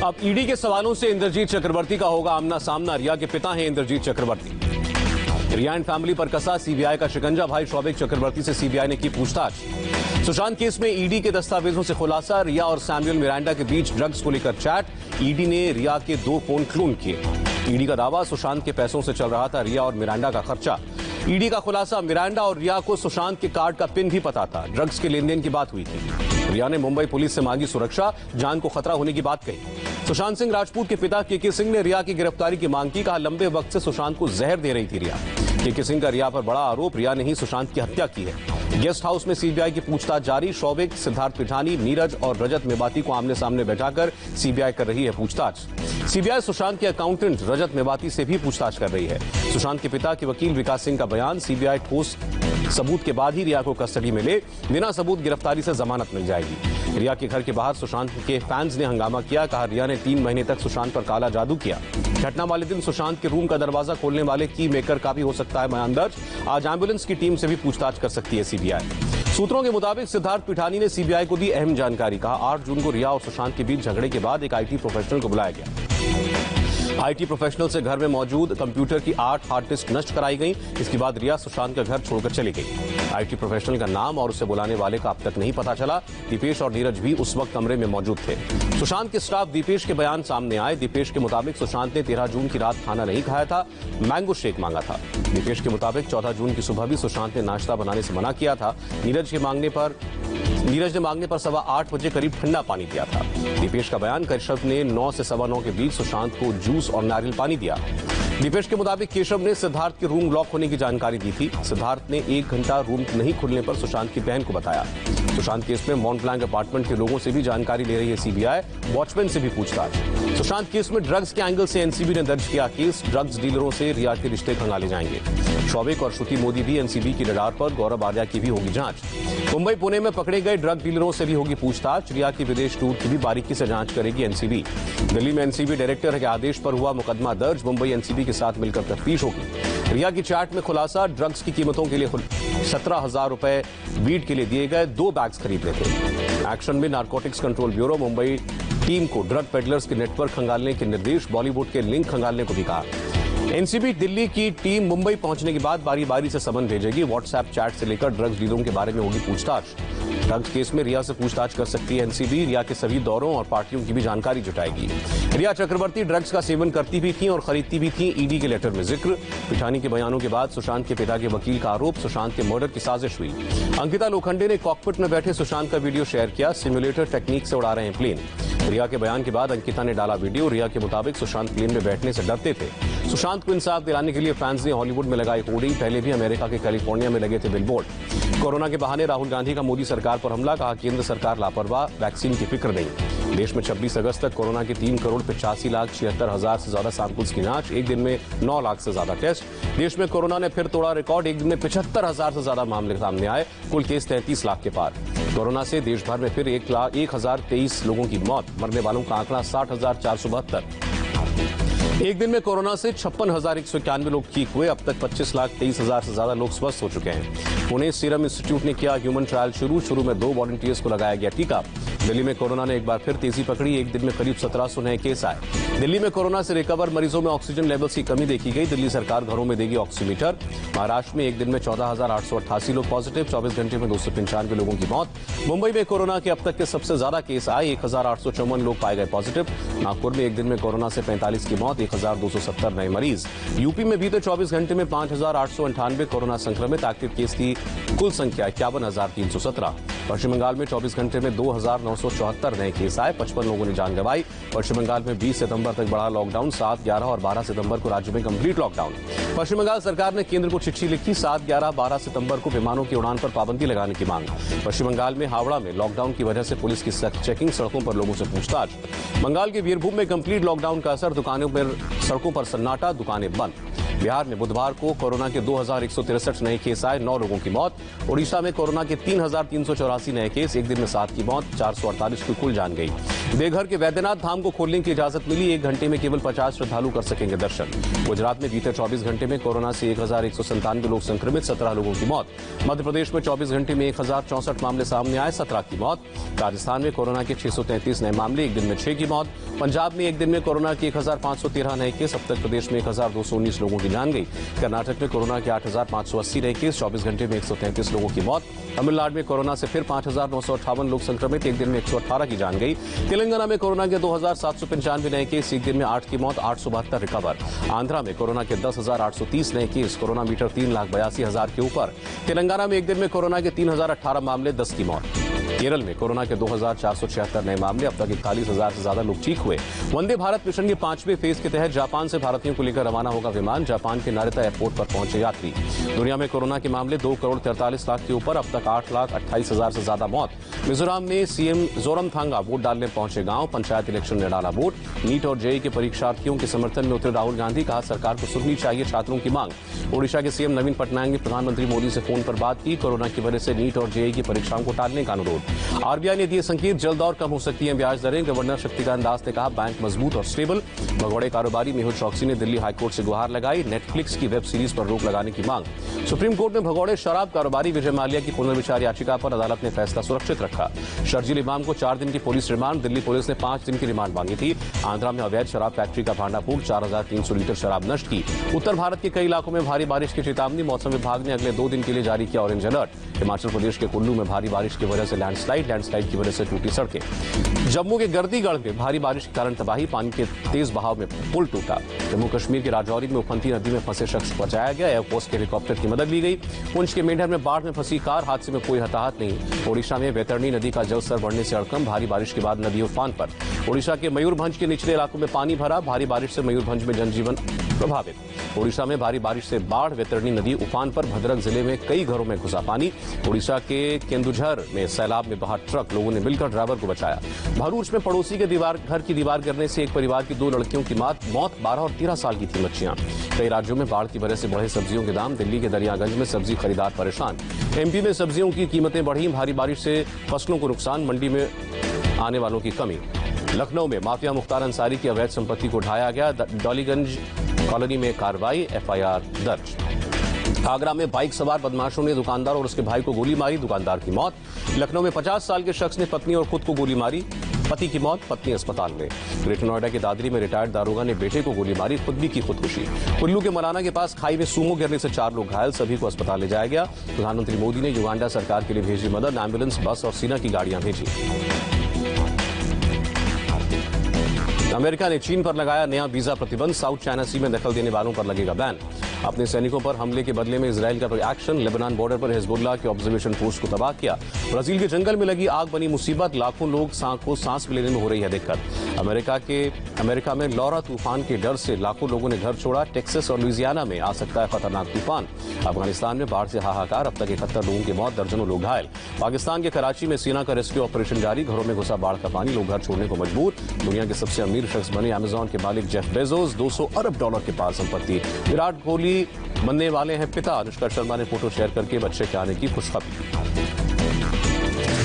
अब ईडी के सवालों से इंद्रजीत चक्रवर्ती का होगा आमना सामना। रिया के पिता हैं इंद्रजीत चक्रवर्ती। रिया एंड फैमिली पर कसा सीबीआई का शिकंजा। भाई शौविक चक्रवर्ती से सीबीआई ने की पूछताछ। सुशांत केस में ईडी के दस्तावेजों से खुलासा। रिया और सैमुअल मिरांडा के बीच ड्रग्स को लेकर चैट। ईडी ने रिया के 2 फोन क्लोन किए। ईडी का दावा, सुशांत के पैसों से चल रहा था रिया और मिरांडा का खर्चा। ईडी का खुलासा, मिरांडा और रिया को सुशांत के कार्ड का पिन भी पता था। ड्रग्स के लेन देन की बात हुई थी। रिया ने मुंबई पुलिस से मांगी सुरक्षा, जान को खतरा होने की बात कही। सुशांत सिंह राजपूत के पिता केके सिंह ने रिया की गिरफ्तारी की मांग की। कहा, लंबे वक्त से सुशांत को जहर दे रही थी रिया। केके सिंह का रिया पर बड़ा आरोप, रिया ने ही सुशांत की हत्या की है। गेस्ट हाउस में सीबीआई की पूछताछ जारी। शौविक, सिद्धार्थ पिठानी, नीरज और रजत मेवाती को आमने सामने बैठाकर सीबीआई कर रही है पूछताछ। सीबीआई सुशांत के अकाउंटेंट रजत मेवाती से भी पूछताछ कर रही है। सुशांत के पिता के वकील विकास सिंह का बयान, सीबीआई ठोस सबूत के बाद ही रिया को कस्टडी में ले, बिना सबूत गिरफ्तारी से जमानत मिल जाएगी। रिया के घर के बाहर सुशांत के फैंस ने हंगामा किया। कहा, रिया ने 3 महीने तक सुशांत पर काला जादू किया। घटना वाले दिन सुशांत के रूम का दरवाजा खोलने वाले की मेकर का भी हो सकता है बयान दर्ज। आज एम्बुलेंस की टीम से भी पूछताछ कर सकती है सीबीआई। सूत्रों के मुताबिक सिद्धार्थ पिठानी ने सीबीआई को दी अहम जानकारी। कहा, 8 जून को रिया और सुशांत के बीच झगड़े के बाद एक आईटी प्रोफेशनल को बुलाया गया। आईटी प्रोफेशनल से घर में मौजूद कंप्यूटर की 8 हार्ड डिस्क नष्ट कराई गई। इसके बाद रिया सुशांत का घर छोड़कर चली गई। आईटी प्रोफेशनल का नाम और उसे बुलाने वाले का अब तक नहीं पता चला। दीपेश और नीरज भी उस वक्त कमरे में मौजूद थे। सुशांत के स्टाफ दीपेश के बयान सामने आए। दीपेश के मुताबिक सुशांत ने 13 जून की रात खाना नहीं खाया था, मैंगो शेक मांगा था। दीपेश के मुताबिक 14 जून की सुबह भी सुशांत ने नाश्ता बनाने से मना किया था। नीरज ने मांगने पर 8:15 बजे करीब ठंडा पानी दिया था। दीपेश का बयान, केशव ने 9 से 9:15 के बीच सुशांत को जूस और नारियल पानी दिया। दीपेश के मुताबिक केशव ने सिद्धार्थ के रूम लॉक होने की जानकारी दी थी। सिद्धार्थ ने 1 घंटा रूम नहीं खुलने पर सुशांत की बहन को बताया। सुशांत केस में मॉन्ट ब्लैंक अपार्टमेंट के लोगों से भी जानकारी ले रही है सीबीआई। वॉचमैन से भी पूछताछ। सुशांत केस में ड्रग्स के एंगल से एनसीबी ने दर्ज किया केस। ड्रग्स डीलरों से रिया के रिश्ते खंगाले जाएंगे। शौविक और श्रुति मोदी भी एनसीबी की रडार पर। गौरव आर्या की भी होगी जांच। मुंबई पुणे में पकड़े गए ड्रग डीलरों से भी होगी पूछताछ। रिया की विदेश टूर की भी बारीकी से जांच करेगी एनसीबी। दिल्ली में एनसीबी डायरेक्टर के आदेश पर हुआ मुकदमा दर्ज। मुंबई एनसीबी के साथ मिलकर तफ्तीश होगी। रिया की चैट में खुलासा, ड्रग्स की कीमतों के लिए 17,000 रुपए वीड के लिए दिए गए, 2 बैग्स खरीदने थे। एक्शन में narcotics control bureau Mumbai team को ड्रग पेडलर्स के नेटवर्क खंगालने के निर्देश। बॉलीवुड के लिंक खंगालने को भी कहा। एनसीबी दिल्ली की टीम मुंबई पहुंचने के बाद बारी बारी से समन भेजेगी। व्हाट्सएप चैट से लेकर ड्रग्स डीलरों के बारे में होगी पूछताछ। ड्रग्स केस में रिया से पूछताछ कर सकती है एनसीबी। रिया के सभी दौरों और पार्टियों की भी जानकारी जुटाएगी। रिया चक्रवर्ती ड्रग्स का सेवन करती भी थी और खरीदती भी थी, ईडी के लेटर में जिक्र। पिठानी के बयानों के बाद सुशांत के पिता के वकील का आरोप, सुशांत के मर्डर की साजिश हुई। अंकिता लोखंडे ने कॉकपिट में बैठे सुशांत का वीडियो शेयर किया। सिमुलेटर टेक्निक से उड़ा रहे हैं प्लेन। रिया के बयान के बाद अंकिता ने डाला वीडियो। रिया के मुताबिक सुशांत प्लेन में बैठने से डरते थे। सुशांत को इंसाफ दिलाने के लिए फैंस ने हॉलीवुड में लगाई होर्डिंग। पहले भी अमेरिका के कैलिफोर्निया में लगे थे बिलबोर्ड। कोरोना के बहाने राहुल गांधी का मोदी सरकार पर हमला। कहा, केंद्र सरकार लापरवाह, वैक्सीन की फिक्र नहीं। देश में 26 अगस्त तक कोरोना के 3,85,76,000 से ज्यादा सैंपल्स की जांच। एक दिन में 9 लाख से ज्यादा टेस्ट। देश में कोरोना ने फिर तोड़ा रिकॉर्ड। एक दिन में 75,000 से ज्यादा मामले सामने आए। कुल केस 33 लाख के पार। कोरोना से देश भर में फिर 1,023 लोगों की मौत। मरने वालों का आंकड़ा 60,472। एक दिन में कोरोना से 56,191 लोग ठीक हुए। अब तक 25,23,000 से ज्यादा लोग स्वस्थ हो चुके हैं। पुणे सीरम इंस्टीट्यूट ने किया ह्यूमन ट्रायल शुरू में 2 वॉलंटियर्स को लगाया गया टीका। दिल्ली में कोरोना ने एक बार फिर तेजी पकड़ी। एक दिन में करीब 1700 नए केस आए। दिल्ली में कोरोना से रिकवर मरीजों में ऑक्सीजन लेवल्स की कमी देखी गई। दिल्ली सरकार घरों में देगी ऑक्सीमीटर। महाराष्ट्र में एक दिन में 14,888 लोग पॉजिटिव। 24 घंटे में 295 लोगों की मौत। मुंबई में कोरोना के अब तक के सबसे ज्यादा केस आए। 1,854 लोग पाए गए पॉजिटिव। नागपुर में एक दिन में कोरोना से 45 की मौत। 1,270 नए मरीज। यूपी में बीते 24 घंटे में 5,898 कोरोना संक्रमित। एक्टिव केस की कुल संख्या 51,317। पश्चिम बंगाल में 24 घंटे में 2,974 नए केस आए। 55 लोगों ने जान गंवाई। पश्चिम बंगाल में 20 सितंबर तक बढ़ा लॉकडाउन। 7, 11 और 12 सितंबर को राज्य में कंप्लीट लॉकडाउन। पश्चिम बंगाल सरकार ने केंद्र को चिट्ठी लिखी। 7, 11, 12 सितंबर को विमानों की उड़ान पर पाबंदी लगाने की मांग। पश्चिम बंगाल में हावड़ा में लॉकडाउन की वजह से पुलिस की सख्त चेकिंग। सड़कों पर लोगों से पूछताछ। बंगाल के वीरभूम में कंप्लीट लॉकडाउन का असर। दुकानों पर, सड़कों पर सन्नाटा, दुकानें बंद। बिहार में बुधवार को कोरोना के 2163 नए केस आए, 9 लोगों की मौत। ओडिशा में कोरोना के 3384 नए केस, एक दिन में 7 की मौत, 448 की कुल जान गई। देवघर के वैद्यनाथ धाम को खोलने की इजाजत मिली, 1 घंटे में केवल 50 श्रद्धालु कर सकेंगे दर्शन। गुजरात में बीते 24 घंटे में कोरोना से 1197 लोग संक्रमित, 17 लोगों की मौत। मध्य प्रदेश में 24 घंटे में 1064 मामले सामने आए, 17 की मौत। राजस्थान में कोरोना के 633 नए मामले, एक दिन में 6 की मौत। पंजाब में एक दिन में कोरोना के 1513 नए केस, अब तक प्रदेश में 1219 लोगों की जान गई। कर्नाटक में कोरोना के 8580 नए केस, 24 घंटे में 133 लोगों की मौत। तमिलनाडु में कोरोना से फिर 5958 लोग संक्रमित, एक दिन में 118 की जान गई। तेलंगाना में कोरोना के 2795 नए केस, एक दिन में 8 की मौत, 872 रिकवर। आंध्रा में कोरोना के 10,830 नए केस, कोरोना मीटर 3,82,000 के ऊपर। तेलंगाना में एक दिन में कोरोना के 3018 मामले, 10 की मौत। केरल में कोरोना के 2476 नए मामले, अब तक 41,000 से ज्यादा लोग ठीक हुए। वंदे भारत मिशन के 5वें फेज के तहत जापान से भारतीयों को लेकर रवाना होगा विमान, जापान के नारिता एयरपोर्ट पर पहुंचे यात्री। दुनिया में कोरोना के मामले 2,43,00,000 के ऊपर, अब तक 8,28,000 से ज्यादा मौत। मिजोरम में सीएम जोरमथांगा वोट डालने पहुंचे गांव, पंचायत इलेक्शन में डाला वोट। नीट और जेईई के परीक्षार्थियों के समर्थन में उतरे राहुल गांधी, कहा सरकार को सुननी चाहिए छात्रों की मांग। ओडिशा के सीएम नवीन पटनायक ने प्रधानमंत्री मोदी से फोन पर बात की, कोरोना की वजह से नीट और जेईई की परीक्षाओं को टालने का अनुरोध। आरबीआई ने दिए संकेत, जल्द और कम हो सकती हैं ब्याज दरें। गवर्नर शक्तिकांत दास ने कहा बैंक मजबूत और स्टेबल। भगौड़े कारोबारी मेहुल चौकसी ने दिल्ली हाईकोर्ट से गुहार लगाई, नेटफ्लिक्स की वेब सीरीज पर रोक लगाने की मांग। सुप्रीम कोर्ट में भगौड़े शराब कारोबारी विजय माल्या की पुनर्विचार याचिका पर अदालत ने फैसला सुरक्षित रखा। शर्जील इमाम को 4 दिन की पुलिस रिमांड, दिल्ली पुलिस ने 5 दिन की रिमांड मांगी थी। आंध्रा में अवैध शराब फैक्ट्री का भांडाफोड़, 4300 लीटर शराब नष्ट की। उत्तर भारत के कई इलाकों में भारी बारिश की चेतावनी, मौसम विभाग ने अगले 2 दिन के लिए जारी किया ऑरेंज अलर्ट। हिमाचल प्रदेश के कुल्लू में भारी बारिश की वजह से लैंडस्लाइड की वजह से टूटी सड़कें। जम्मू के गर्दीगढ़ में भारी बारिश के कारण तबाही, पानी के तेज बहाव में पुल टूटा। जम्मू कश्मीर के राजौरी में उफनती नदी में फंसे शख्स बचाया गया, एयरफोर्स के हेलीकॉप्टर की मदद ली गई। पुंछ के मेंढर में बाढ़ में फंसी कार, हादसे में कोई हताहत नहीं। ओडिशा में बैतरणी नदी का जलस्तर बढ़ने से अड़कम, भारी बारिश के बाद नदी उफान पर। ओडिशा के मयूरभंज के निचले इलाकों में पानी भरा, भारी बारिश से मयूरभंज में जनजीवन प्रभावित। ओडिशा में भारी बारिश से बाढ़, बैतरणी नदी उफान पर, भद्रक जिले में कई घरों में घुसा पानी। ओडिशा के केंदुझर में सैलाब में बहा ट्रक, लोगों ने मिलकर ड्राइवर को बचाया। भरूच में पड़ोसी के घर की दीवार गिरने से एक परिवार की 2 लड़कियों की मौत, 12 और 13 साल की थी बच्चियां। कई राज्यों में बाढ़ की वजह से बढ़े सब्जियों के दाम, दिल्ली के दरियागंज में सब्जी खरीदार परेशान। एमपी में सब्जियों की कीमतें बढ़ी, भारी बारिश से फसलों को नुकसान, मंडी में आने वालों की कमी। लखनऊ में माफिया मुख्तार अंसारी की अवैध संपत्ति को ढाया गया, डॉलीगंज कॉलोनी में कार्रवाई, एफआईआर दर्ज। आगरा में बाइक सवार बदमाशों ने दुकानदार और उसके भाई को गोली मारी, दुकानदार की मौत। लखनऊ में 50 साल के शख्स ने पत्नी और खुद को गोली मारी, पति की मौत, पत्नी अस्पताल में। ग्रेटर नोएडा के दादरी में रिटायर्ड दारोगा ने बेटे को गोली मारी, खुद भी की खुदकुशी। कुल्लू के मलाना के पास खाई में सूमो गिरने से 4 लोग घायल, सभी को अस्पताल ले जाया गया। प्रधानमंत्री मोदी ने युगांडा सरकार के लिए भेजी मदद, एम्बुलेंस, बस और सेना की गाड़ियां भेजी। अमेरिका ने चीन पर लगाया नया वीजा प्रतिबंध, साउथ चाइना सी में दखल देने वालों पर लगेगा बैन। अपने सैनिकों पर हमले के बदले में इजराइल का एक्शन, लेबनान बॉर्डर पर हिजबुल्लाह के ऑब्जर्वेशन पोस्ट को तबाह किया। ब्राजील के जंगल में लगी आग बनी मुसीबत, लाखों लोग को सांस लेने में हो रही है दिक्कत। अमेरिका में लॉरा तूफान के डर से लाखों लोगों ने घर छोड़ा, टेक्सास और लुइसियाना में आ सकता है खतरनाक तूफान। अफगानिस्तान में बाढ़ से हाहाकार, अब तक 71 लोगों की मौत, दर्जनों लोग घायल। पाकिस्तान के कराची में सेना का रेस्क्यू ऑपरेशन जारी, घरों में घुसा बाढ़ का पानी, लोग घर छोड़ने को मजबूर। दुनिया के सबसे अमीर शख्स बने अमेजॉन के मालिक जेफ बेजोस, $200 अरब के पास संपत्ति। विराट कोहली बनने वाले हैं पिता, अनुष्का शर्मा ने फोटो शेयर करके बच्चे के आने की खुशखबरी दी।